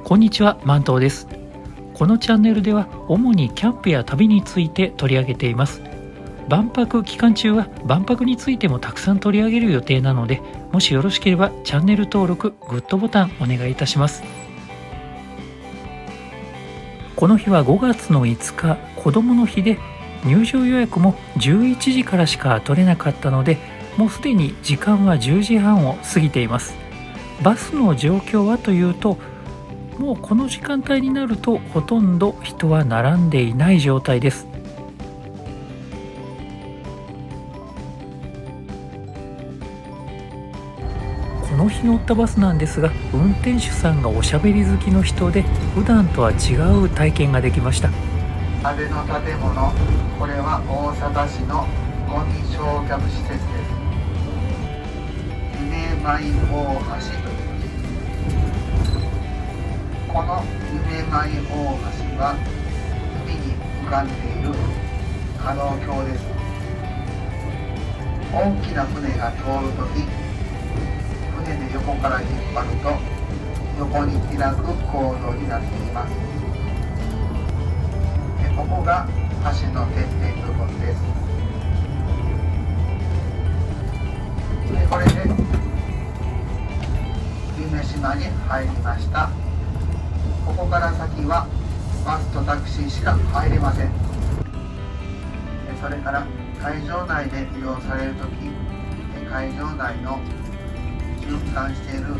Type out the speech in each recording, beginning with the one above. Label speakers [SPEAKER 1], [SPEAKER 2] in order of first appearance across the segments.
[SPEAKER 1] こんにちは、マントーです。このチャンネルでは主にキャンプや旅について取り上げています。万博期間中は万博についてもたくさん取り上げる予定なので、もしよろしければチャンネル登録、グッドボタンお願いいたします。この日は5月の5日、子どもの日で入場予約も11時からしか取れなかったので、もうすでに時間は10時半を過ぎています。バスの状況はというと、もうこの時間帯になるとほとんど人は並んでいない状態です。この日乗ったバスなんですが、運転手さんがおしゃべり好きの人で、普段とは違う体験ができました。
[SPEAKER 2] 安倍の建物、これは大阪市のゴミ焼却施設です。夢舞大橋と言います。この夢舞大橋は海に浮かんでいる可動橋です。大きな船が通るとき、船で横から引っ張ると横に開く構造になっています。ここが橋のてっぺん部分です。これで夢島に入りました。ここから先はバスとタクシーしか入れません。それから会場内で利用されるとき、会場内の循環している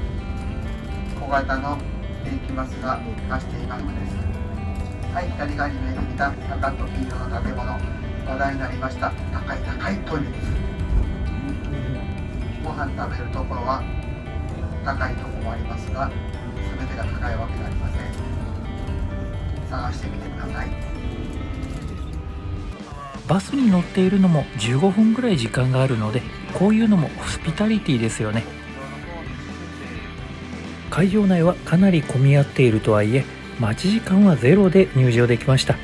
[SPEAKER 2] 小型の電気バスが走っていますのです。はい、左側に見えてきた赤と黄色の建物、話題になりました高い高いトイレです。ご飯食べるところは高いところもありますが、全てが高いわけではありません。探してみてください。
[SPEAKER 1] バスに乗っているのも15分ぐらい時間があるので、こういうのもホスピタリティですよね。会場内はかなり混み合っているとはいえ、待ち時間はゼロで入場できました。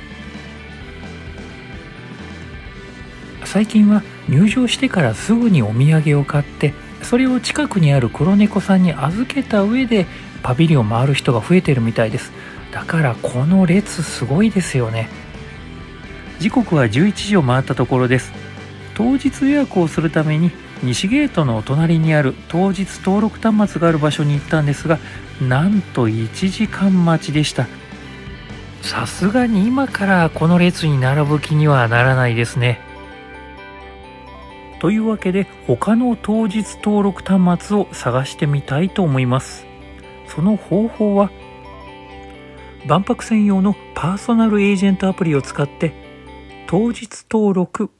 [SPEAKER 1] 最近は入場してからすぐにお土産を買って、それを近くにある黒猫さんに預けた上でパビリオンを回る人が増えてるみたいです。だからこの列すごいですよね。時刻は11時を回ったところです。当日予約をするために西ゲートの隣にある当日登録端末がある場所に行ったんですが、なんと1時間待ちでした。さすがに今からこの列に並ぶ気にはならないですね。というわけで他の当日登録端末を探してみたいと思います。その方法は、万博専用のパーソナルエージェントアプリを使って当日登録、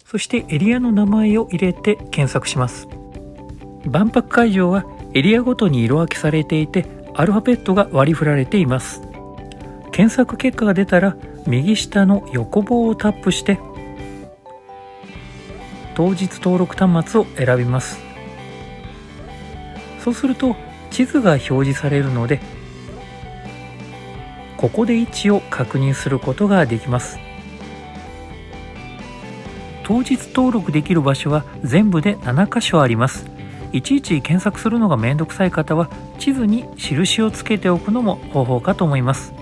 [SPEAKER 1] そしてエリアの名前を入れて検索します。万博会場はエリアごとに色分けされていて、アルファベットが割り振られています。検索結果が出たら右下の横棒をタップして当日登録端末を選びます。そうすると地図が表示されるので、ここで位置を確認することができます。当日登録できる場所は全部で7カ所あります。いちいち検索するのがめんどくさい方は、地図に印をつけておくのも方法かと思います。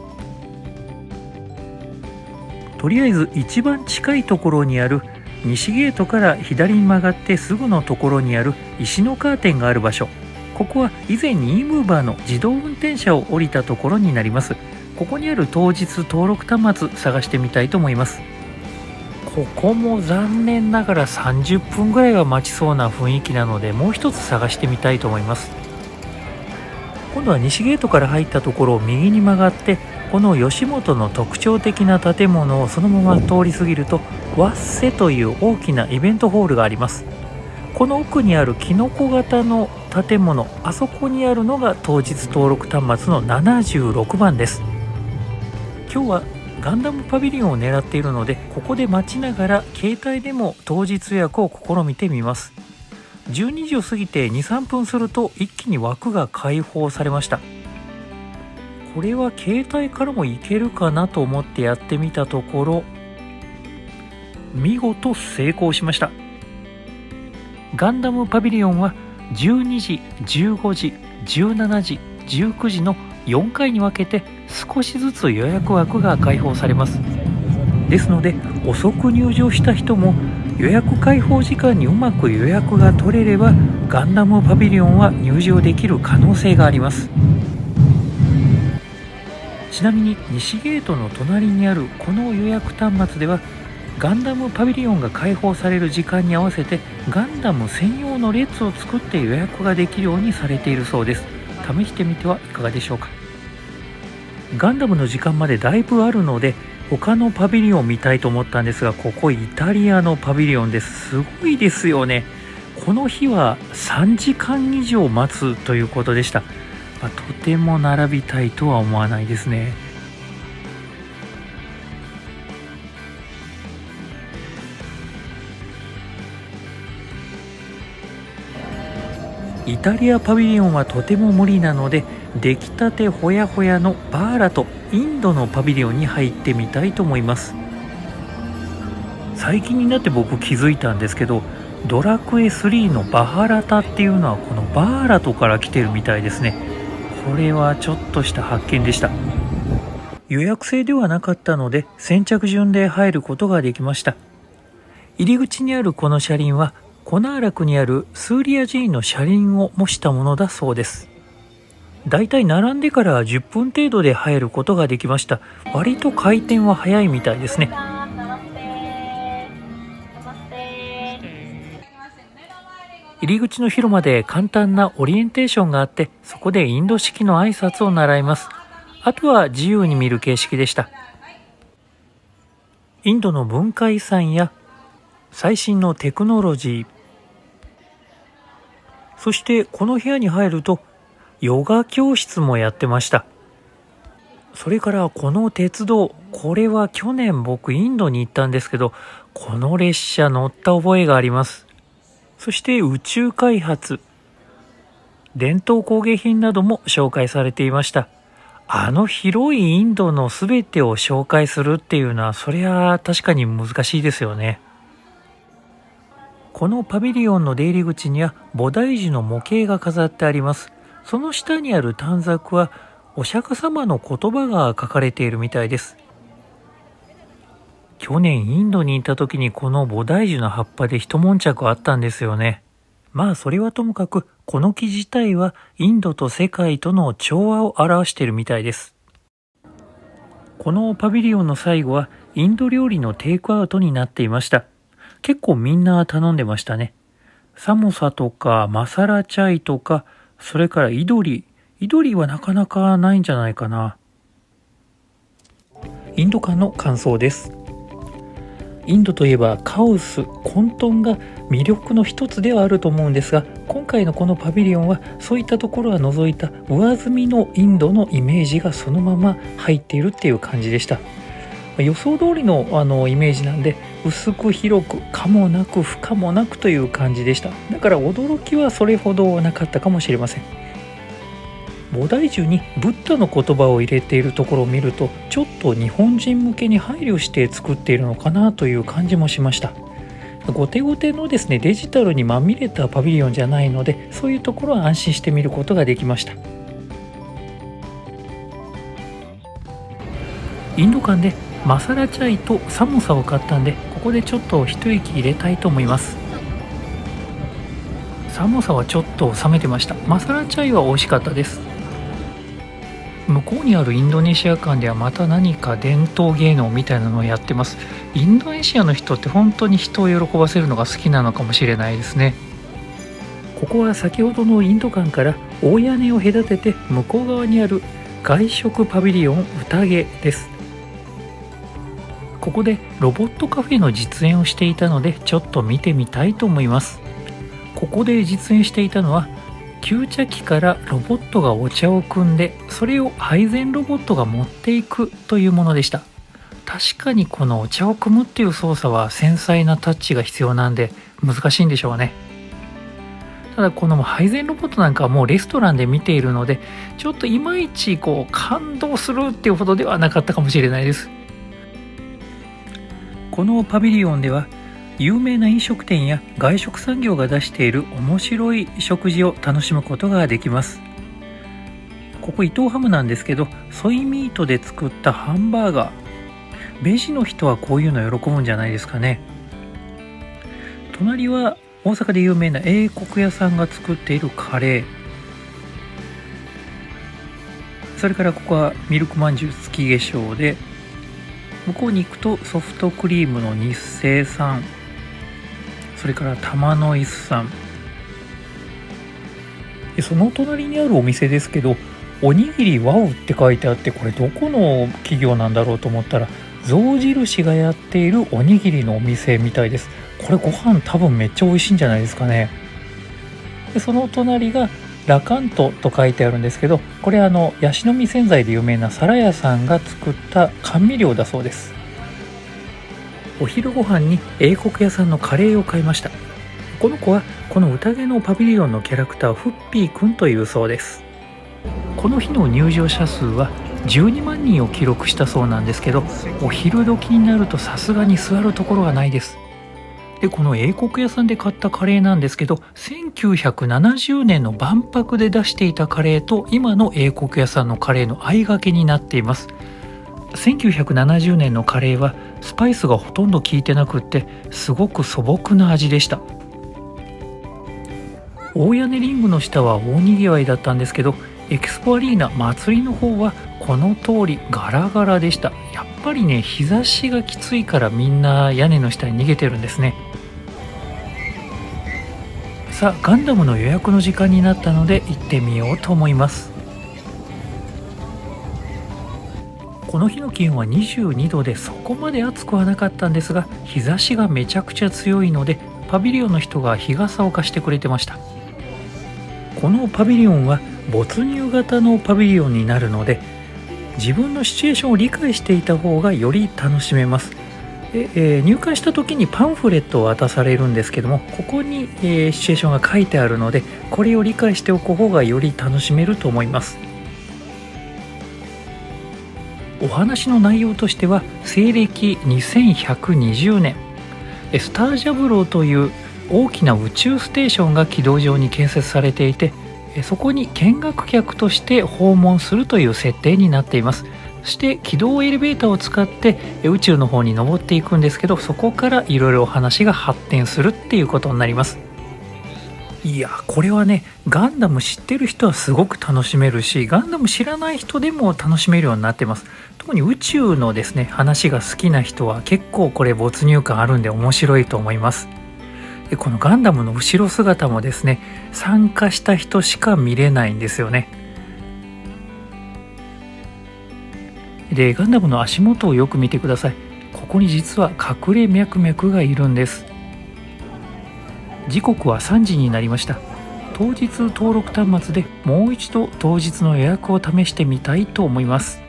[SPEAKER 1] とりあえず一番近いところにある西ゲートから左に曲がってすぐのところにある石のカーテンがある場所、ここは以前に eMover の自動運転車を降りたところになります。ここにある当日登録端末探してみたいと思います。ここも残念ながら30分ぐらいは待ちそうな雰囲気なので、もう一つ探してみたいと思います。今度は西ゲートから入ったところを右に曲がって、この吉本の特徴的な建物をそのまま通り過ぎると、ワッセという大きなイベントホールがあります。この奥にあるキノコ型の建物、あそこにあるのが当日登録端末の76番です。今日はガンダムパビリオンを狙っているので、ここで待ちながら携帯でも当日予約を試みてみます。12時を過ぎて 2,3 分すると一気に枠が開放されました。これは携帯からもいけるかなと思ってやってみたところ、見事成功しました。ガンダムパビリオンは12時、15時、17時、19時の4回に分けて少しずつ予約枠が開放されます。ですので遅く入場した人も予約開放時間にうまく予約が取れればガンダムパビリオンは入場できる可能性があります。ちなみに西ゲートの隣にあるこの予約端末ではガンダムパビリオンが開放される時間に合わせてガンダム専用の列を作って予約ができるようにされているそうです。試してみてはいかがでしょうか。ガンダムの時間までだいぶあるので他のパビリオン見たいと思ったんですが、ここイタリアのパビリオンです。すごいですよね。この日は3時間以上待つということでした。とても並びたいとは思わないですね。イタリアパビリオンはとても無理なので、出来たてほやほやのバーラとインドのパビリオンに入ってみたいと思います。最近になって僕気づいたんですけど、ドラクエ3のバハラタっていうのはこのバーラトから来てるみたいですね。これはちょっとした発見でした。予約制ではなかったので先着順で入ることができました。入り口にあるこの車輪はコナーラクにあるスーリア寺院の車輪を模したものだそうです。だいたい並んでから10分程度で入ることができました。割と回転は早いみたいですね。入り口の広間で簡単なオリエンテーションがあって、そこでインド式の挨拶を習います。あとは自由に見る形式でした。インドの文化遺産や最新のテクノロジー、そしてこの部屋に入るとヨガ教室もやってました。それからこの鉄道、これは去年僕インドに行ったんですけど、この列車乗った覚えがあります。そして宇宙開発、伝統工芸品なども紹介されていました。あの広いインドのすべてを紹介するっていうのは、そりゃ確かに難しいですよね。このパビリオンの出入り口には菩提樹の模型が飾ってあります。その下にある短冊はお釈迦様の言葉が書かれているみたいです。去年インドに行った時にこの菩提樹の葉っぱで一悶着あったんですよね。まあそれはともかく、この木自体はインドと世界との調和を表しているみたいです。このパビリオンの最後はインド料理のテイクアウトになっていました。結構みんな頼んでましたね。サモサとかマサラチャイとか、それからイドリはなかなかないんじゃないかな。インド間の感想です。インドといえばカオス、混沌が魅力の一つではあると思うんですが、今回のこのパビリオンはそういったところは除いた上積みのインドのイメージがそのまま入っているっていう感じでした。予想通りのイメージなんで、薄く広く可もなく不可もなくという感じでした。だから驚きはそれほどなかったかもしれません。菩提樹にブッダの言葉を入れているところを見ると、ちょっと日本人向けに配慮して作っているのかなという感じもしました。ゴテゴテのですね、デジタルにまみれたパビリオンじゃないので、そういうところは安心して見ることができました。インド間でマサラチャイとサモサを買ったんで、ここでちょっと一息入れたいと思います。サモサはちょっと冷めてました。マサラチャイは美味しかったです。向こうにあるインドネシア館ではまた何か伝統芸能みたいなのをやってます。インドネシアの人って本当に人を喜ばせるのが好きなのかもしれないですね。ここは先ほどのインド館から大屋根を隔てて向こう側にある外食パビリオン宴です。ここでロボットカフェの実演をしていたので、ちょっと見てみたいと思います。ここで実演していたのは、吸茶機からロボットがお茶を汲んで、それを配膳ロボットが持っていくというものでした。確かにこのお茶を汲むっていう操作は繊細なタッチが必要なんで難しいんでしょうね。ただこの配膳ロボットなんかはもうレストランで見ているので、ちょっといまいち感動するっていうほどではなかったかもしれないです。このパビリオンでは有名な飲食店や外食産業が出している面白い食事を楽しむことができます。ここ伊藤ハムなんですけど、ソイミートで作ったハンバーガー、ベジの人はこういうの喜ぶんじゃないですかね。隣は大阪で有名な英国屋さんが作っているカレー、それからここはミルクまんじゅう月化粧で、向こうに行くとソフトクリームの日清さん、それから玉の椅子さん、その隣にあるお店ですけど、おにぎりワウって書いてあって、これどこの企業なんだろうと思ったら、象印がやっているおにぎりのお店みたいです。これご飯多分めっちゃ美味しいんじゃないですかね。でその隣がラカントと書いてあるんですけど、これヤシの実洗剤で有名な皿屋さんが作った甘味料だそうです。お昼ご飯に英国屋さんのカレーを買いました。この子はこの宴のパビリオンのキャラクターフッピーくんというそうです。この日の入場者数は12万人を記録したそうなんですけど、お昼時になるとさすがに座るところがないです。でこの英国屋さんで買ったカレーなんですけど、1970年の万博で出していたカレーと今の英国屋さんのカレーの相掛けになっています。1970年のカレーはスパイスがほとんど効いてなくって、すごく素朴な味でした。大屋根リングの下は大にぎわいだったんですけど、エキスポアリーナ祭りの方はこの通りガラガラでした。やっぱりね、日差しがきついからみんな屋根の下に逃げてるんですね。さあガンダムの予約の時間になったので行ってみようと思います。この日の気温は22度でそこまで暑くはなかったんですが、日差しがめちゃくちゃ強いのでパビリオンの人が日傘を貸してくれてました。このパビリオンは没入型のパビリオンになるので、自分のシチュエーションを理解していた方がより楽しめます。で入館した時にパンフレットを渡されるんですけども、ここに、シチュエーションが書いてあるので、これを理解しておく方がより楽しめると思います。お話の内容としては、西暦2120年スタージャブローという大きな宇宙ステーションが軌道上に建設されていて、そこに見学客として訪問するという設定になっています。そして軌道エレベーターを使って宇宙の方に登っていくんですけど、そこからいろいろお話が発展するっていうことになります。いやこれはね、ガンダム知ってる人はすごく楽しめるし、ガンダム知らない人でも楽しめるようになってます。特に宇宙のですね話が好きな人は結構これ没入感あるんで面白いと思います。でこのガンダムの後ろ姿もですね、参加した人しか見れないんですよね。でガンダムの足元をよく見てください。ここに実は隠れ脈々がいるんです。時刻は3時になりました。当日登録端末でもう一度当日の予約を試してみたいと思います。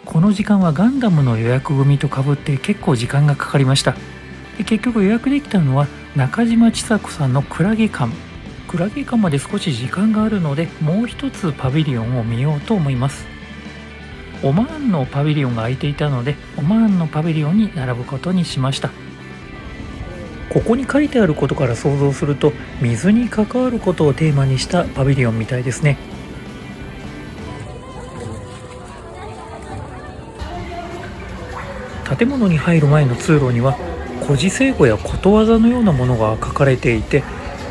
[SPEAKER 1] この時間はガンダムの予約組とかぶって結構時間がかかりました。で結局予約できたのは中島千佐子さんのクラゲ館まで少し時間があるので、もう一つパビリオンを見ようと思います。オマーンのパビリオンが空いていたので、オマーンのパビリオンに並ぶことにしました。ここに書いてあることから想像すると、水に関わることをテーマにしたパビリオンみたいですね。建物に入る前の通路には古事成語やことわざのようなものが書かれていて、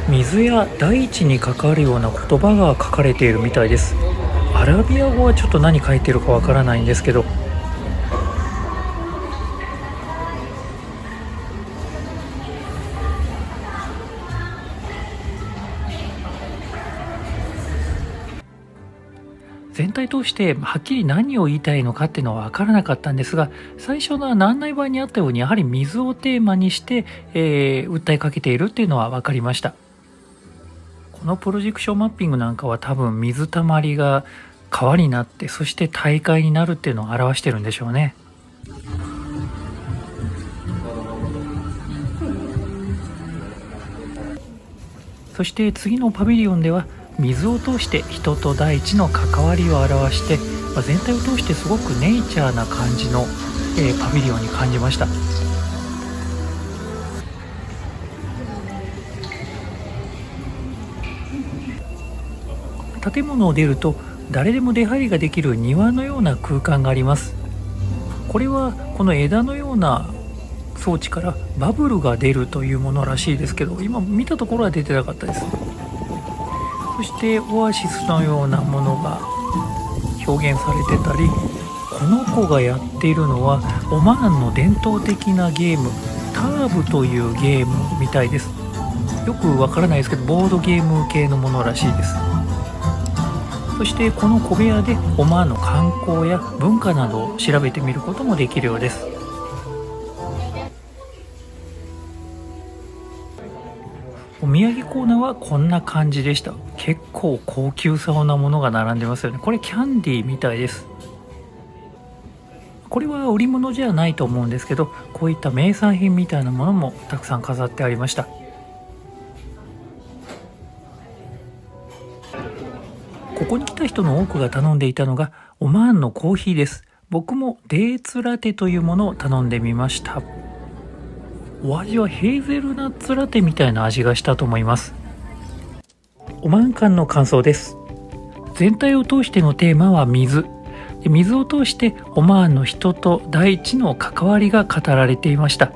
[SPEAKER 1] 水や大地に関わるような言葉が書かれているみたいです。アラビア語はちょっと何書いてるかわからないんですけど、全体通してはっきり何を言いたいのかっていうのは分からなかったんですが、最初の案内板にあったようにやはり水をテーマにして、訴えかけているっていうのは分かりました。このプロジェクションマッピングなんかは多分水たまりが川になって、そして大海になるっていうのを表してるんでしょうね。そして次のパビリオンでは水を通して人と大地の関わりを表して、全体を通してすごくネイチャーな感じの、パビリオンに感じました。建物を出ると誰でも出入りができる庭のような空間があります。これはこの枝のような装置からバブルが出るというものらしいですけど、今見たところは出てなかったです。そしてオアシスのようなものが表現されてたり、この子がやっているのはオマーンの伝統的なゲーム、ターブというゲームみたいです。よくわからないですけど、ボードゲーム系のものらしいです。そしてこの小部屋でオマーンの観光や文化などを調べてみることもできるようです。お土産コーナーはこんな感じでした。結構高級そうなものが並んでますよね。これキャンディーみたいです。これは売り物じゃないと思うんですけど、こういった名産品みたいなものもたくさん飾ってありました。ここに来た人の多くが頼んでいたのがオマーンのコーヒーです。僕もデーツラテというものを頼んでみました。お味はヘーゼルナッツラテみたいな味がしたと思います。オマーン館の感想です。全体を通してのテーマは水。水を通してオマーンの人と大地の関わりが語られていました。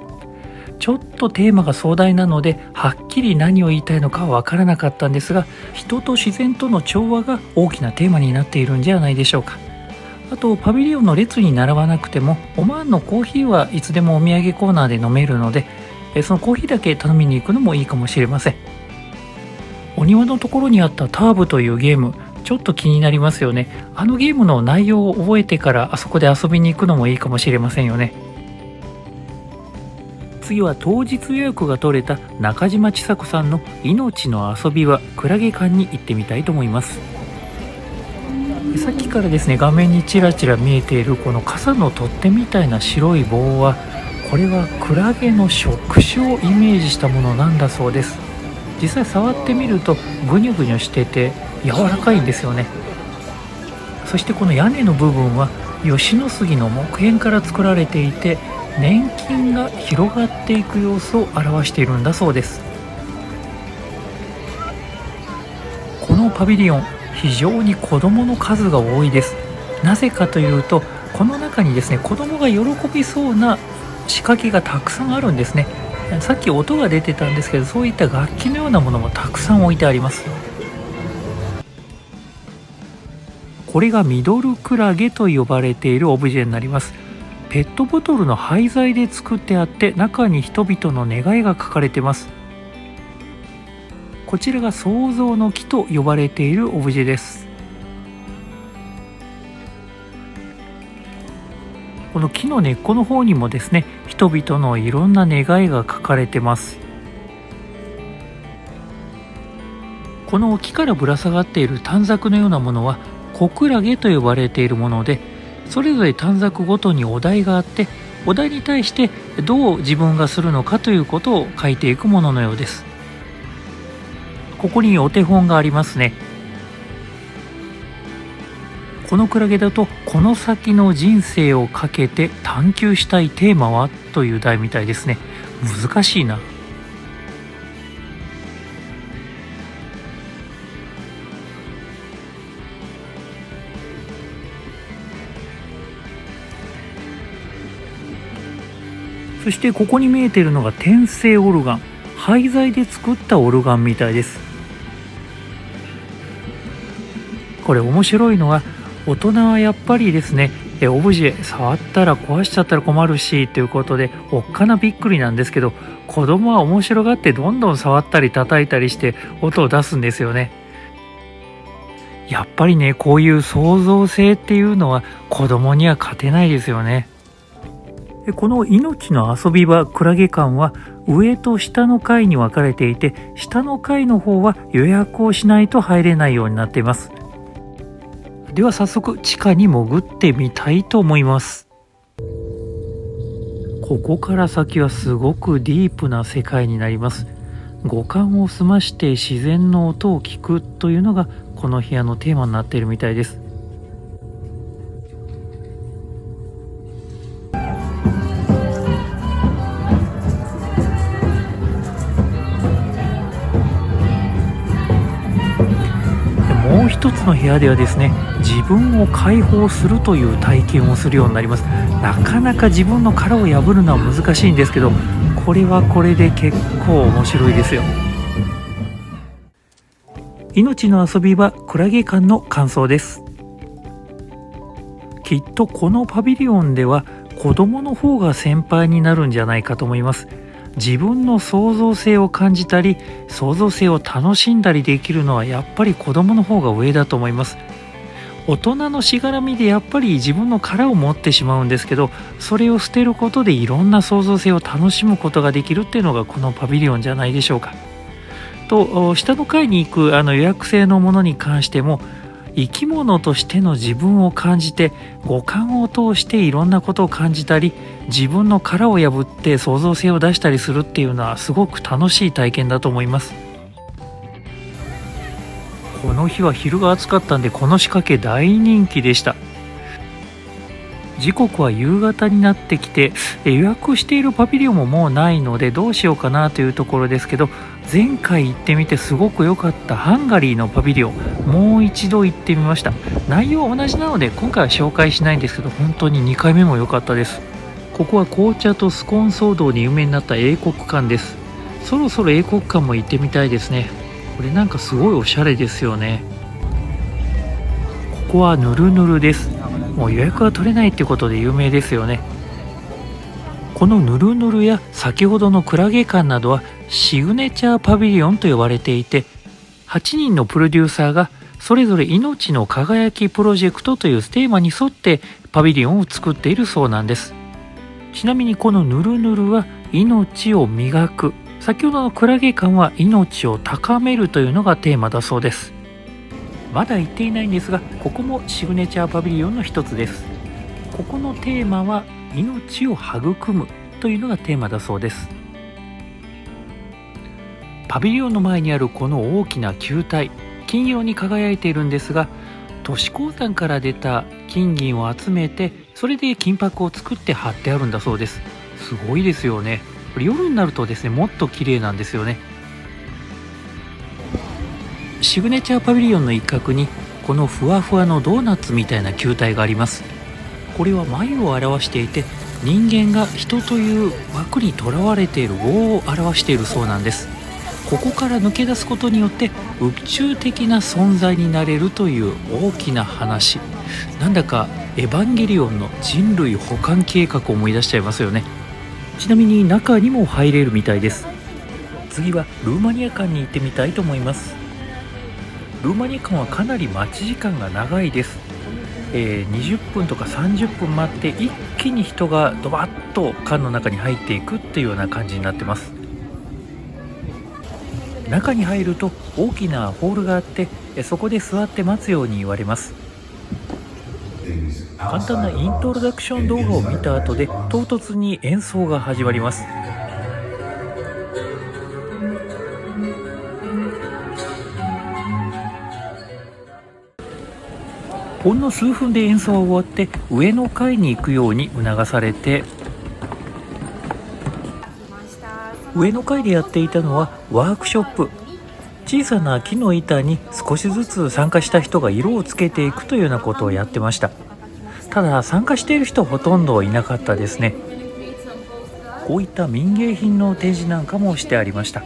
[SPEAKER 1] ちょっとテーマが壮大なのではっきり何を言いたいのかはわからなかったんですが、人と自然との調和が大きなテーマになっているんじゃないでしょうか。あとパビリオンの列に並ばなくてもオマーンのコーヒーはいつでもお土産コーナーで飲めるので、そのコーヒーだけ頼みに行くのもいいかもしれません。お庭のところにあったターブというゲーム、ちょっと気になりますよね。あのゲームの内容を覚えてからあそこで遊びに行くのもいいかもしれませんよね。次は当日予約が取れた中島千佐子さんの命の遊びはクラゲ館に行ってみたいと思います。さっきからですね、画面にちらちら見えているこの傘の取っ手みたいな白い棒は、これはクラゲの触手をイメージしたものなんだそうです。実際触ってみるとグニュグニュしてて柔らかいんですよね。そしてこの屋根の部分は吉野杉の木片から作られていて、年金が広がっていく様子を表しているんだそうです。このパビリオン、非常に子どもの数が多いです。なぜかというと、この中にですね、子どもが喜びそうな仕掛けがたくさんあるんですね。さっき音が出てたんですけど、そういった楽器のようなものもたくさん置いてあります。これがミドルクラゲと呼ばれているオブジェになります。ペットボトルの廃材で作ってあって、中に人々の願いが書かれています。こちらが創造の木と呼ばれているオブジェです。この木の根っこの方にもですね、人々のいろんな願いが書かれてます。この木からぶら下がっている短冊のようなものは小クラゲと呼ばれているもので、それぞれ短冊ごとにお題があって、お題に対してどう自分がするのかということを書いていくもののようです。ここにお手本がありますね。このクラゲだと、この先の人生をかけて探求したいテーマはという題みたいですね。難しいな。そしてここに見えているのが転生オルガン、廃材で作ったオルガンみたいです。これ面白いのは、大人はやっぱりですね、オブジェ触ったら壊しちゃったら困るしということでおっかなびっくりなんですけど、子供は面白がってどんどん触ったり叩いたりして音を出すんですよね。やっぱりね、こういう創造性っていうのは子供には勝てないですよね。この命の遊び場クラゲ館は上と下の階に分かれていて、下の階の方は予約をしないと入れないようになっています。では早速地下に潜ってみたいと思います。ここから先はすごくディープな世界になります。五感を澄まして自然の音を聞くというのがこの部屋のテーマになっているみたいです。もう一つ部屋ではですね、自分を解放するという体験をするようになります。なかなか自分の殻を破るのは難しいんですけど、これはこれで結構面白いですよ。命の遊び場クラゲ館の感想です。きっとこのパビリオンでは子供の方が先輩になるんじゃないかと思います。自分の創造性を感じたり創造性を楽しんだりできるのはやっぱり子供の方が上だと思います。大人のしがらみでやっぱり自分の殻を持ってしまうんですけど、それを捨てることでいろんな創造性を楽しむことができるっていうのがこのパビリオンじゃないでしょうか。と下の階に行く予約制のものに関しても、生き物としての自分を感じて五感を通していろんなことを感じたり、自分の殻を破って創造性を出したりするっていうのはすごく楽しい体験だと思います。この日は昼が暑かったんでこの仕掛け大人気でした。時刻は夕方になってきて予約しているパビリオンももうないのでどうしようかなというところですけど、前回行ってみてすごく良かったハンガリーのパビリオン、もう一度行ってみました。内容は同じなので今回は紹介しないんですけど、本当に2回目も良かったです。ここは紅茶とスコーン騒動に有名になった英国館です。そろそろ英国館も行ってみたいですね。これなんかすごいおしゃれですよね。ここはヌルヌルです。もう予約が取れないってことで有名ですよね。このヌルヌルや先ほどのクラゲ館などはシグネチャーパビリオンと呼ばれていて、8人のプロデューサーがそれぞれ命の輝きプロジェクトというテーマに沿ってパビリオンを作っているそうなんです。ちなみにこのヌルヌルは命を磨く、先ほどのクラゲ館は命を高めるというのがテーマだそうです。まだ行っていないんですが、ここもシグネチャーパビリオンの一つです。ここのテーマは命を育むというのがテーマだそうです。パビリオンの前にあるこの大きな球体、金色に輝いているんですが、都市鉱山から出た金銀を集めて、それで金箔を作って貼ってあるんだそうです。すごいですよね。これ夜になるとですね、もっと綺麗なんですよね。シグネチャーパビリオンの一角にこのふわふわのドーナツみたいな球体があります。これは眉を表していて、人間が人という枠にとらわれている業を表しているそうなんです。ここから抜け出すことによって宇宙的な存在になれるという大きな話、なんだかエヴァンゲリオンの人類補完計画を思い出しちゃいますよね。ちなみに中にも入れるみたいです。次はルーマニア館に行ってみたいと思います。ルーマニア館はかなり待ち時間が長いです。20分とか30分待って一気に人がドバッと館の中に入っていくっていうような感じになってます。中に入ると大きなホールがあって、そこで座って待つように言われます。簡単なイントロダクション動画を見た後で唐突に演奏が始まります。ほんの数分で演奏は終わって上の階に行くように促されて、上の階でやっていたのはワークショップ。小さな木の板に少しずつ参加した人が色をつけていくというようなことをやってました。ただ参加している人はほとんどいなかったですね。こういった民芸品の展示なんかもしてありました。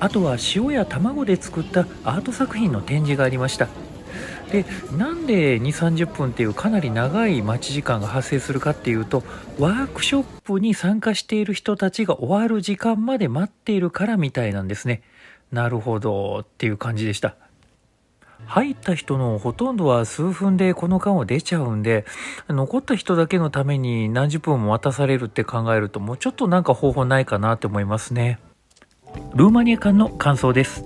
[SPEAKER 1] あとは塩や卵で作ったアート作品の展示がありました。で、なんで2、30分っていうかなり長い待ち時間が発生するかっていうと、ワークショップに参加している人たちが終わる時間まで待っているからみたいなんですね。なるほどっていう感じでした。入った人のほとんどは数分でこの間を出ちゃうんで、残った人だけのために何十分も待たされるって考えると、もうちょっとなんか方法ないかなって思いますね。ルーマニア館の感想です。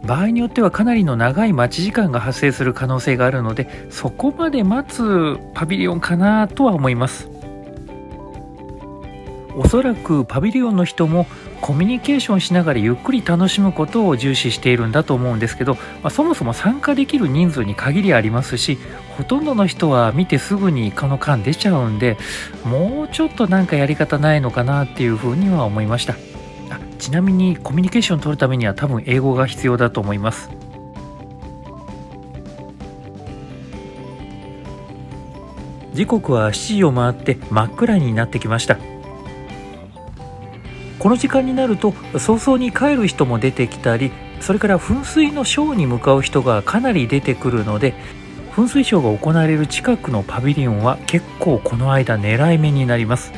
[SPEAKER 1] 場合によってはかなりの長い待ち時間が発生する可能性があるので、そこまで待つパビリオンかなとは思います。おそらくパビリオンの人もコミュニケーションしながらゆっくり楽しむことを重視しているんだと思うんですけど、そもそも参加できる人数に限りありますし、ほとんどの人は見てすぐにこの間出ちゃうんで、もうちょっとなんかやり方ないのかなっていうふうには思いました。ちなみにコミュニケーションを取るためには多分英語が必要だと思います。時刻は7時を回って真っ暗になってきました。この時間になると早々に帰る人も出てきたり、それから噴水のショーに向かう人がかなり出てくるので、噴水ショーが行われる近くのパビリオンは結構この間狙い目になります。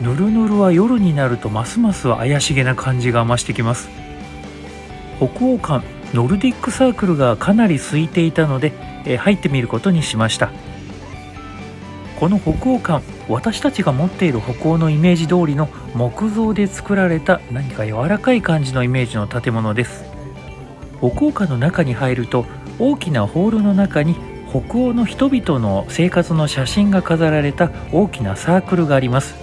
[SPEAKER 1] ぬるぬるは夜になるとますます怪しげな感じが増してきます。北欧館ノルディックサークルがかなり空いていたので、入ってみることにしました。この北欧館、私たちが持っている北欧のイメージ通りの木造で作られた何か柔らかい感じのイメージの建物です。北欧館の中に入ると大きなホールの中に北欧の人々の生活の写真が飾られた大きなサークルがあります。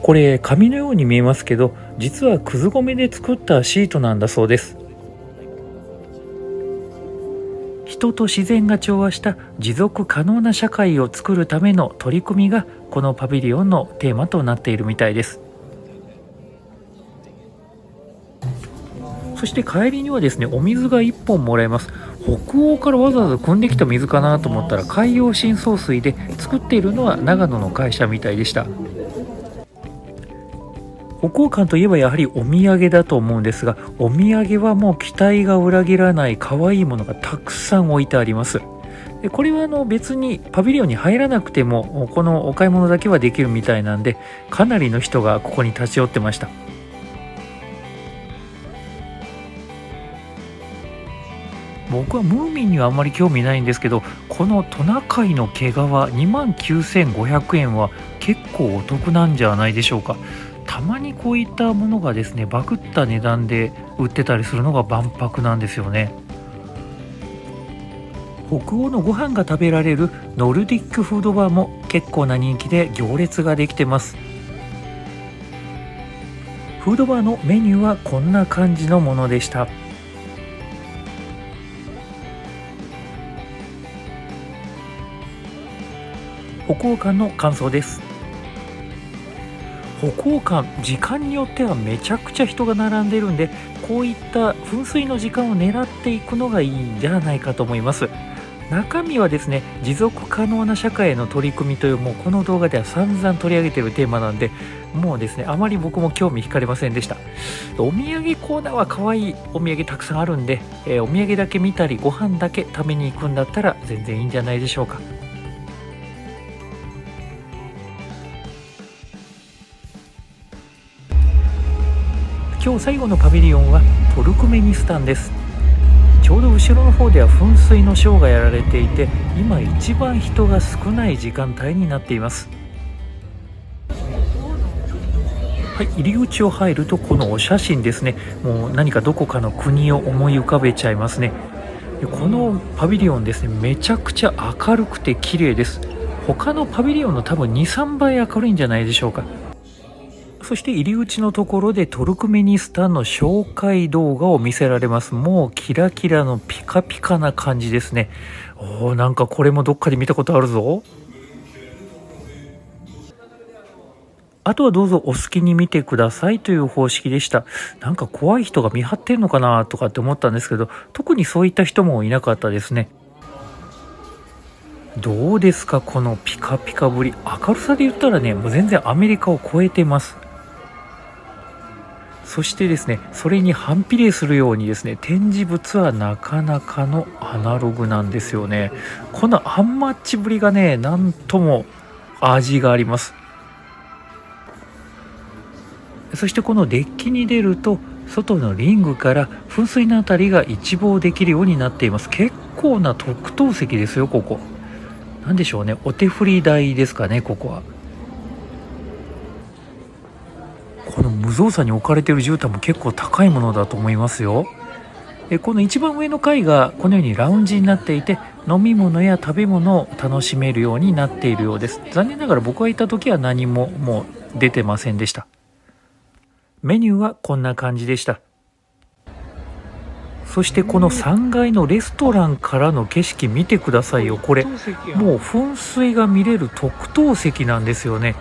[SPEAKER 1] これ紙のように見えますけど、実はくず米で作ったシートなんだそうです。人と自然が調和した持続可能な社会を作るための取り組みがこのパビリオンのテーマとなっているみたいです。そして帰りにはですね、お水が1本もらえます。北欧からわざわざ汲んできた水かなと思ったら海洋深層水で作っているのは長野の会社みたいでした。北欧館といえばやはりお土産だと思うんですが、お土産はもう期待が裏切らない可愛いものがたくさん置いてあります。でこれは別にパビリオンに入らなくてもこのお買い物だけはできるみたいなんで、かなりの人がここに立ち寄ってました。僕はムーミンにはあんまり興味ないんですけど、このトナカイの毛皮29,500円は結構お得なんじゃないでしょうか。たまにこういったものがですね、バグった値段で売ってたりするのが万博なんですよね。北欧のご飯が食べられるノルディックフードバーも結構な人気で行列ができてます。フードバーのメニューはこんな感じのものでした。北欧館の感想です。北欧館、時間によってはめちゃくちゃ人が並んでるんで、こういった噴水の時間を狙っていくのがいいんじゃないかと思います。中身はですね、持続可能な社会への取り組みという、もうこの動画では散々取り上げているテーマなんで、もうですね、あまり僕も興味惹かれませんでした。お土産コーナーは可愛いお土産たくさんあるんで、お土産だけ見たりご飯だけ食べに行くんだったら全然いいんじゃないでしょうか。今日最後のパビリオンはトルクメニスタンです。ちょうど後ろの方では噴水のショーがやられていて、今一番人が少ない時間帯になっています。はい、入り口を入るとこのお写真ですね。もう何かどこかの国を思い浮かべちゃいますね。でこのパビリオンですね、めちゃくちゃ明るくて綺麗です。他のパビリオンの多分 2,3 倍明るいんじゃないでしょうか。そして入り口のところでトルクメニスタンの紹介動画を見せられます。もうキラキラのピカピカな感じですね。なんかこれもどっかで見たことあるぞ。あとはどうぞお好きに見てくださいという方式でした。なんか怖い人が見張ってんのかなとかって思ったんですけど、特にそういった人もいなかったですね。どうですか、このピカピカぶり。明るさで言ったらね、もう全然アメリカを超えてます。そしてですね、それに反比例するようにですね、展示物はなかなかのアナログなんですよね。このアンマッチぶりがね、なんとも味があります。そしてこのデッキに出ると、外のリングから噴水のあたりが一望できるようになっています。結構な特等席ですよ、ここ。なんでしょうね、お手振り台ですかね、ここは。この無造作に置かれている絨毯も結構高いものだと思いますよ。この一番上の階がこのようにラウンジになっていて、飲み物や食べ物を楽しめるようになっているようです。残念ながら僕が行った時は何ももう出てませんでした。メニューはこんな感じでした。そしてこの3階のレストランからの景色見てくださいよ。これもう噴水が見れる特等席なんですよね。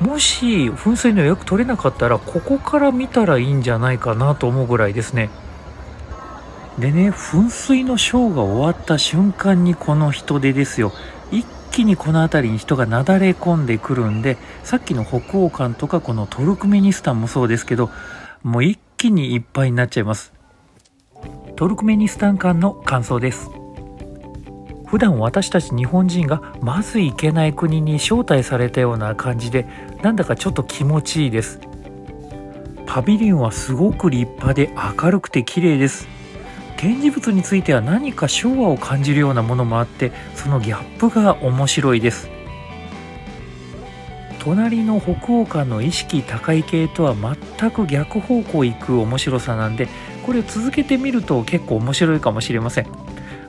[SPEAKER 1] もし噴水の予約取れなかったらここから見たらいいんじゃないかなと思うぐらいですね。でね、噴水のショーが終わった瞬間にこの人出ですよ。一気にこの辺りに人がなだれ込んでくるんで、さっきの北欧館とかこのトルクメニスタンもそうですけど、もう一気にいっぱいになっちゃいます。トルクメニスタン館の感想です。普段私たち日本人がまず行けない国に招待されたような感じで、なんだかちょっと気持ちいいです。パビリオンはすごく立派で明るくて綺麗です。展示物については何か昭和を感じるようなものもあって、そのギャップが面白いです。隣の北欧館の意識高い系とは全く逆方向行く面白さなんで、これを続けてみると結構面白いかもしれません。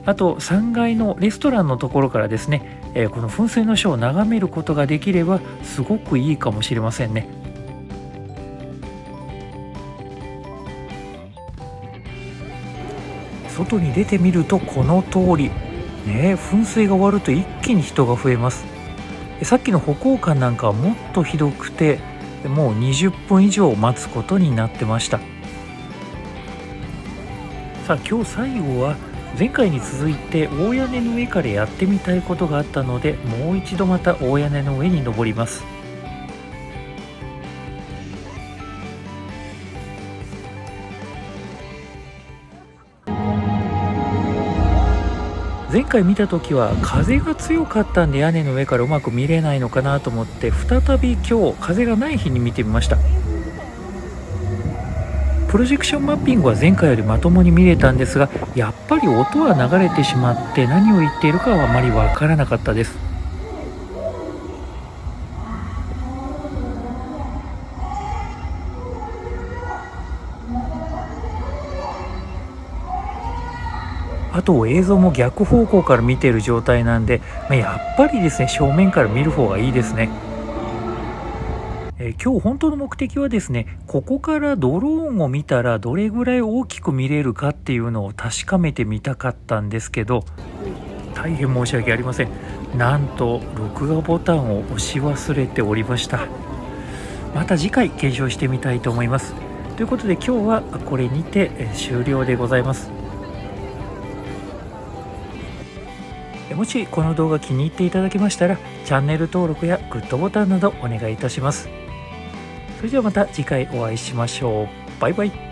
[SPEAKER 1] あと3階のレストランのところからですね、この噴水のショーを眺めることができればすごくいいかもしれませんね。外に出てみるとこの通りね、噴水が終わると一気に人が増えます。さっきの北欧館なんかはもっとひどくて、もう20分以上待つことになってました。さあ今日最後は前回に続いて大屋根の上からやってみたいことがあったので、もう一度また大屋根の上に登ります。前回見た時は風が強かったんで屋根の上からうまく見れないのかなと思って、再び今日風がない日に見てみました。プロジェクションマッピングは前回よりまともに見れたんですが、やっぱり音は流れてしまって何を言っているかはあまりわからなかったです。あと映像も逆方向から見ている状態なんで、やっぱりですね、正面から見る方がいいですね。今日本当の目的はですね、ここからドローンを見たらどれぐらい大きく見れるかっていうのを確かめてみたかったんですけど、大変申し訳ありません。なんと録画ボタンを押し忘れておりました。また次回検証してみたいと思います。ということで今日はこれにて終了でございます。もしこの動画気に入っていただけましたら、チャンネル登録やグッドボタンなどお願いいたします。それではまた次回お会いしましょう。バイバイ。